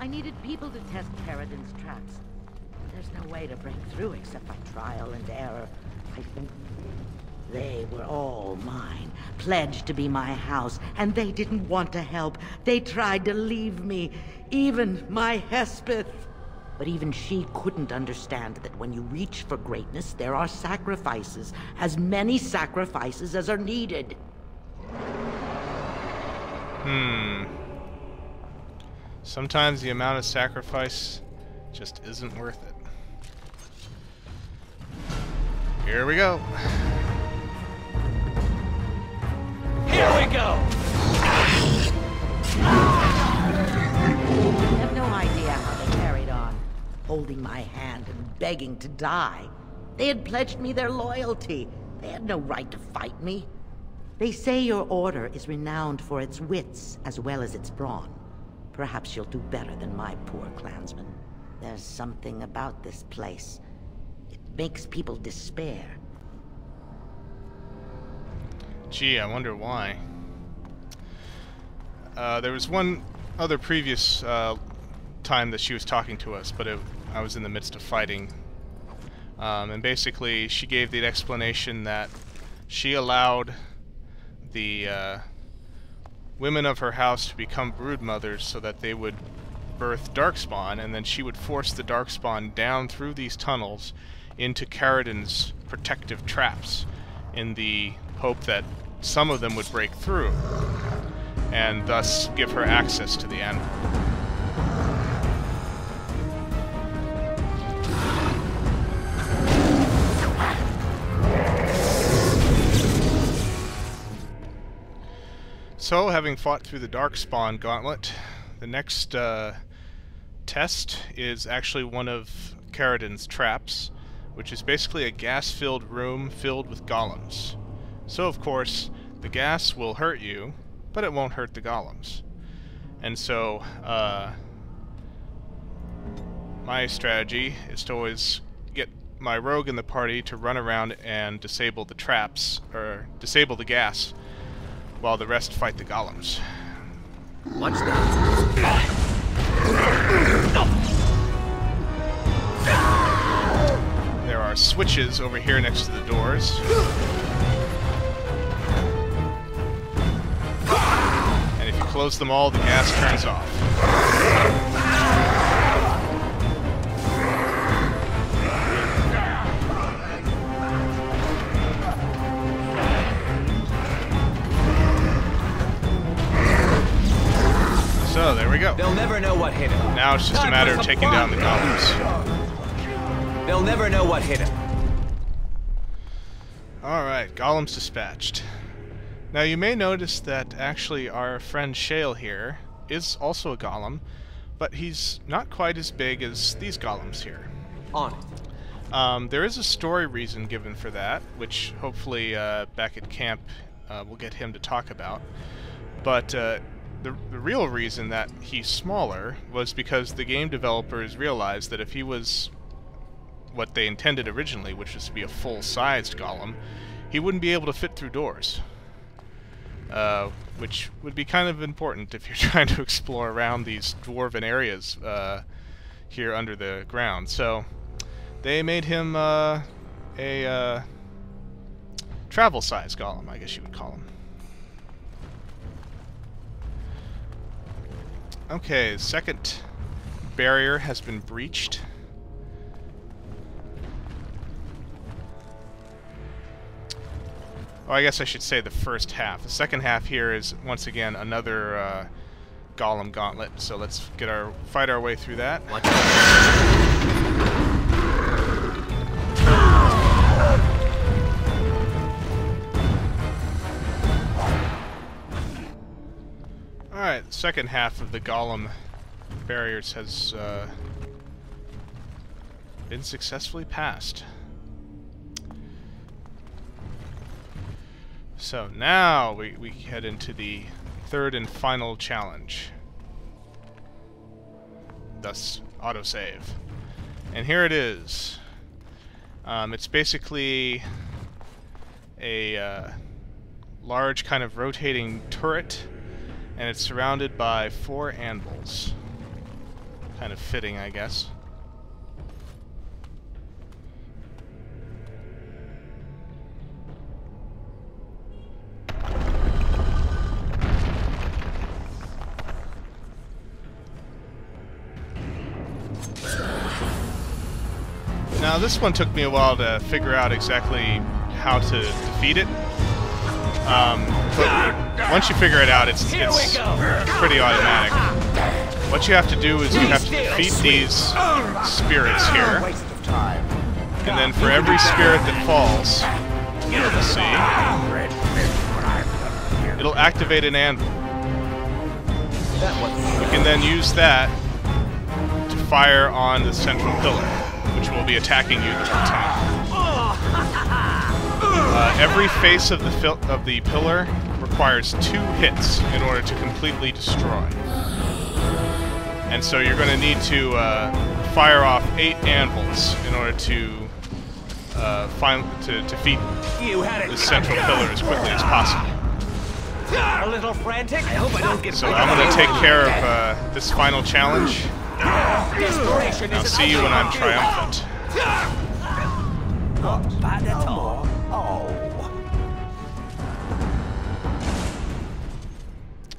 I needed people to test Caridin's traps. There's no way to break through except by trial and error. They were all mine, pledged to be my house, and they didn't want to help. They tried to leave me, even my Hespeth. But even she couldn't understand that when you reach for greatness, there are sacrifices, as many sacrifices as are needed. Sometimes the amount of sacrifice just isn't worth it. Here we go. Here we go! I have no idea how they carried on, holding my hand and begging to die. They had pledged me their loyalty. They had no right to fight me. They say your order is renowned for its wits as well as its brawn. Perhaps you'll do better than my poor clansmen. There's something about this place. It makes people despair. Gee, I wonder why. There was one other previous time that she was talking to us, but I was in the midst of fighting. And basically, she gave the explanation that she allowed the women of her house to become brood mothers so that they would birth darkspawn, and then she would force the darkspawn down through these tunnels into Caridin's protective traps in the hope that some of them would break through and thus give her access to the Anvil. So, having fought through the Darkspawn Gauntlet, the next test is actually one of Caridin's traps, which is basically a gas-filled room filled with golems. So, of course, the gas will hurt you, but it won't hurt the golems. And so, my strategy is to always get my rogue in the party to run around and disable the traps, or disable the gas, while the rest fight the golems. Watch that. There are switches over here next to the doors. And if you close them all, the gas turns off. So, there we go. They'll never know what hit him. Now it's just a matter of taking down the golems. They'll never know what hit him. Alright, golems dispatched. Now you may notice that actually our friend Shale here is also a golem, but he's not quite as big as these golems here. On it. There is a story reason given for that, which hopefully back at camp we'll get him to talk about. But the real reason that he's smaller was because the game developers realized that if he was what they intended originally, which was to be a full-sized golem, he wouldn't be able to fit through doors. Which would be kind of important if you're trying to explore around these dwarven areas here under the ground. So they made him a travel-sized golem, I guess you would call him. Okay, the second barrier has been breached. Oh, I guess I should say the first half. The second half here is, once again, another golem gauntlet. So let's fight our way through that. Alright, the second half of the golem barriers has been successfully passed. So now we head into the third and final challenge. Thus, autosave. And here it is. It's basically a large kind of rotating turret, and it's surrounded by 4 anvils. Kind of fitting, I guess. Now this one took me a while to figure out exactly how to defeat it. But once you figure it out, it's pretty automatic. What you have to do is you have to defeat these spirits here. And then for every spirit that falls, you'll see, it'll activate an anvil. You can then use that to fire on the central pillar, which will be attacking you the whole time. Every face of the pillar requires 2 hits in order to completely destroy. And so you're going to need to fire off 8 anvils in order to defeat the central pillar as quickly as possible. A little frantic. I hope I don't get. So I'm going to take care of this final challenge. I'll see you when I'm triumphant. Not bad at all.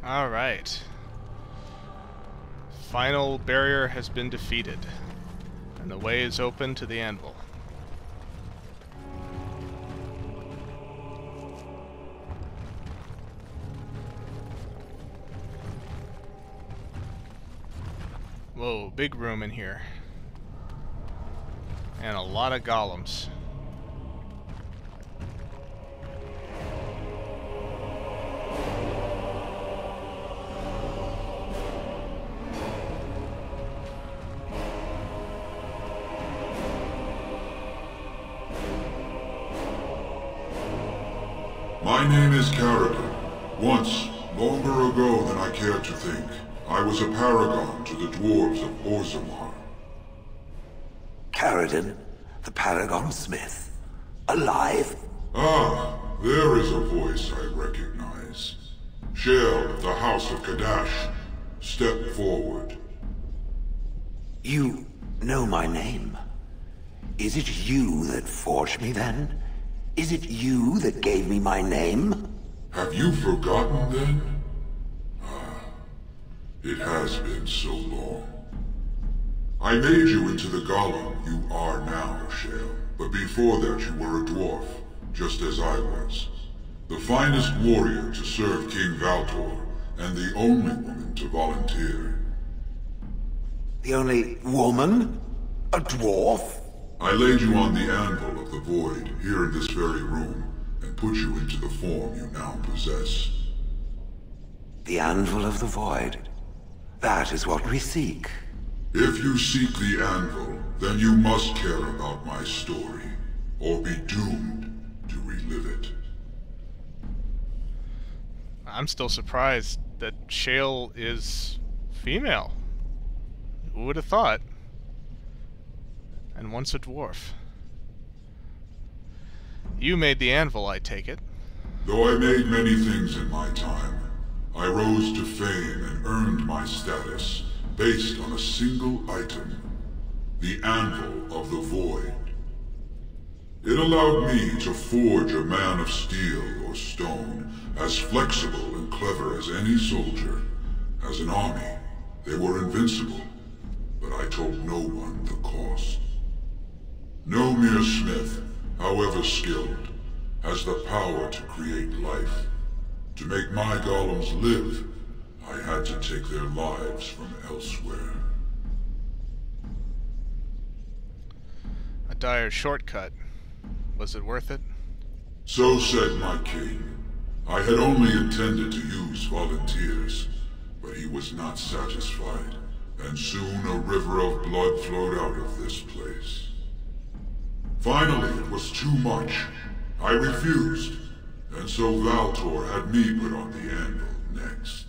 Alright. Final barrier has been defeated, and the way is open to the anvil. Whoa, big room in here. And a lot of golems. My name is Caridin. Once, longer ago than I cared to think, I was a paragon to the dwarves of Orzammar. Caridin, the Paragon Smith, alive? Ah, there is a voice I recognize. Shale of the House of Kadash, step forward. You know my name. Is it you that forged me then? Is it you that gave me my name? Have you forgotten then? Ah, it has been so long. I made you into the golem you are now, Shale. But before that you were a dwarf, just as I was. The finest warrior to serve King Valtor, and the only woman to volunteer. The only woman? A dwarf? I laid you on the anvil of the void, here in this very room, and put you into the form you now possess. The anvil of the void. That is what we seek. If you seek the anvil, then you must care about my story, or be doomed to relive it. I'm still surprised that Shale is female. Who would have thought? And once a dwarf. You made the anvil, I take it. Though I made many things in my time, I rose to fame and earned my status based on a single item. The Anvil of the Void. It allowed me to forge a man of steel or stone, as flexible and clever as any soldier. As an army, they were invincible, but I told no one the cost. No mere smith, however skilled, has the power to create life. To make my golems live, I had to take their lives from elsewhere. A dire shortcut. Was it worth it? So said my king. I had only intended to use volunteers, but he was not satisfied, and soon a river of blood flowed out of this place. Finally, it was too much. I refused, and so Valtor had me put on the anvil next.